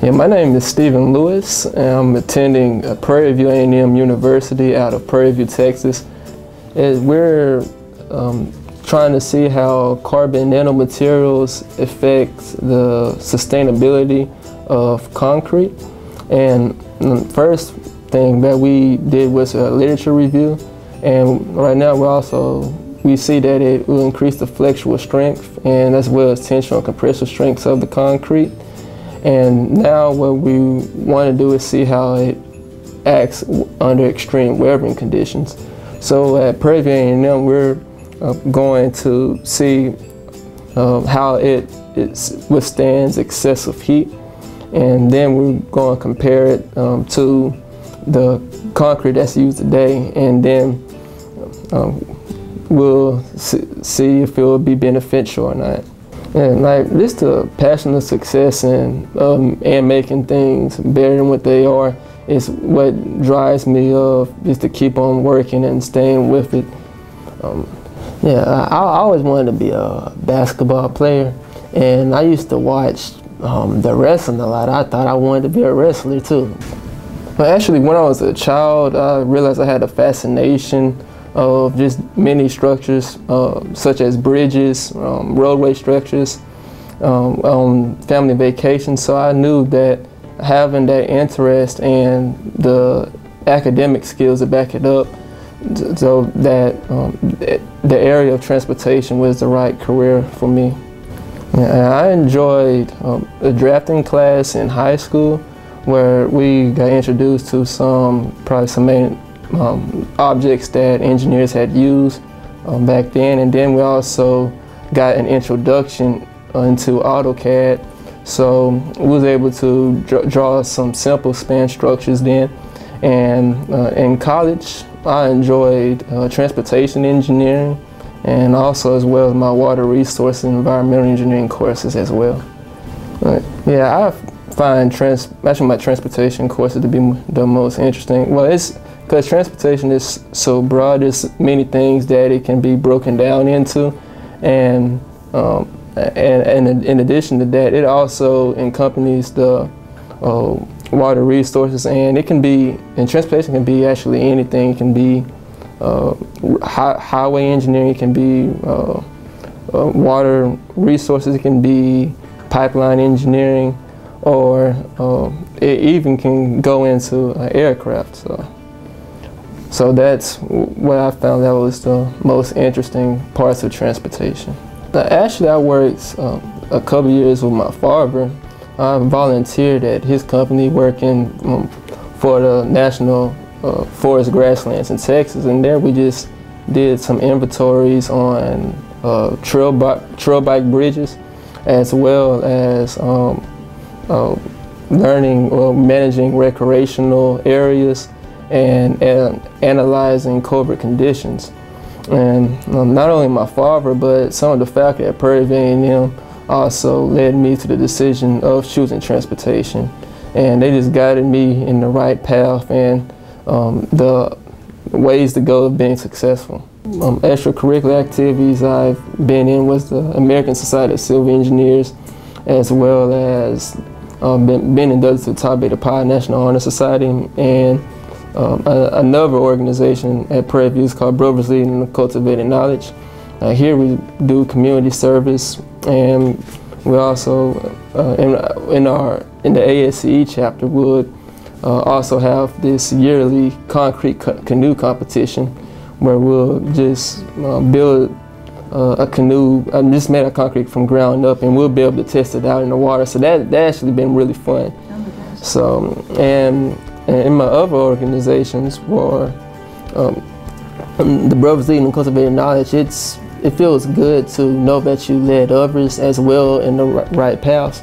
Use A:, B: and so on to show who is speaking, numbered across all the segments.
A: Yeah, my name is Stephen Lewis, and I'm attending Prairie View A&M University out of Prairie View, Texas. We're trying to see how carbon nanomaterials affect the sustainability of concrete. And the first thing that we did was a literature review, and right now we see that it will increase the flexural strength and as well as tensional and compressive strengths of the concrete. And now what we want to do is see how it acts under extreme weathering conditions. So at Prairie View A&M, we're going to see how it withstands excessive heat, and then we're going to compare it to the concrete that's used today, and then we'll see if it will be beneficial or not. And like just the passion of success and making things better than what they are is what drives me just to keep on working and staying with it. Yeah, I always wanted to be a basketball player, and I used to watch the wrestling a lot. I thought I wanted to be a wrestler too. But actually, when I was a child, I realized I had a fascination of just many structures, such as bridges, roadway structures, on family vacations. So I knew that having that interest and the academic skills to back it up, so that the area of transportation was the right career for me. And I enjoyed a drafting class in high school, where we got introduced to probably some main objects that engineers had used back then, and then we also got an introduction into AutoCAD. So we was able to draw some simple span structures then. And in college, I enjoyed transportation engineering, and also as well as my water resource and environmental engineering courses as well. Yeah, I find actually my transportation courses to be the most interesting. Well, it's because transportation is so broad. There's many things that it can be broken down into, and in addition to that, it also encompasses the water resources, and transportation can be actually anything. It can be highway engineering, it can be water resources, it can be pipeline engineering, or it even can go into aircraft. So that's what I found that was the most interesting parts of transportation. Actually, I worked a couple years with my father. I volunteered at his company working for the National Forest Grasslands in Texas, and there we just did some inventories on trail bike bridges, as well as learning or managing recreational areas and analyzing covert conditions. And not only my father, but some of the faculty at Prairie View A&M also led me to the decision of choosing transportation, and they just guided me in the right path and the ways to go of being successful. Extracurricular activities I've been in was the American Society of Civil Engineers, as well as been inducted to the Tau Beta Pi National Honor Society, and another organization at Prairie View is called Brothers Leading in Cultivating Knowledge. Here we do community service, and we also in the ASCE chapter would also have this yearly concrete canoe competition, where we'll just build a canoe just made of concrete from ground up, and we'll be able to test it out in the water. So that actually been really fun. Oh my gosh. So and in my other organizations, for the Brothers Leading and Cultivating Knowledge, it feels good to know that you led others as well in the right paths.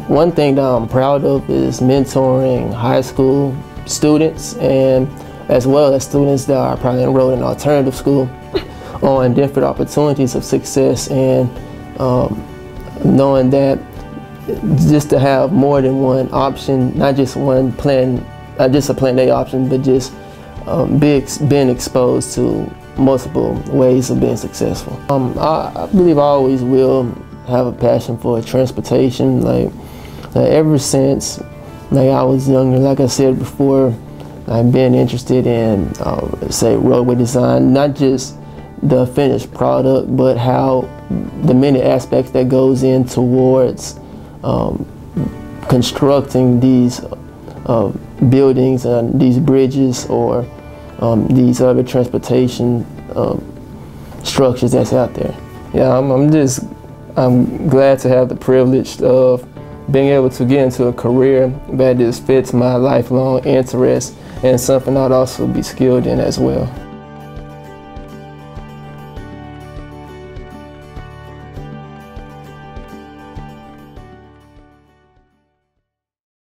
A: One thing that I'm proud of is mentoring high school students, and as well as students that are probably enrolled in alternative school, on different opportunities of success, and knowing that just to have more than one option, not just one plan, not just a plan A option, but just being exposed to multiple ways of being successful. I believe I always will have a passion for transportation. Like ever since I was younger, like I said before, I've been interested in, say, roadway design, not just the finished product, but how the many aspects that goes in towards constructing these buildings and these bridges or these other transportation structures that's out there. Yeah, I'm glad to have the privilege of being able to get into a career that just fits my lifelong interest and something I'd also be skilled in as well.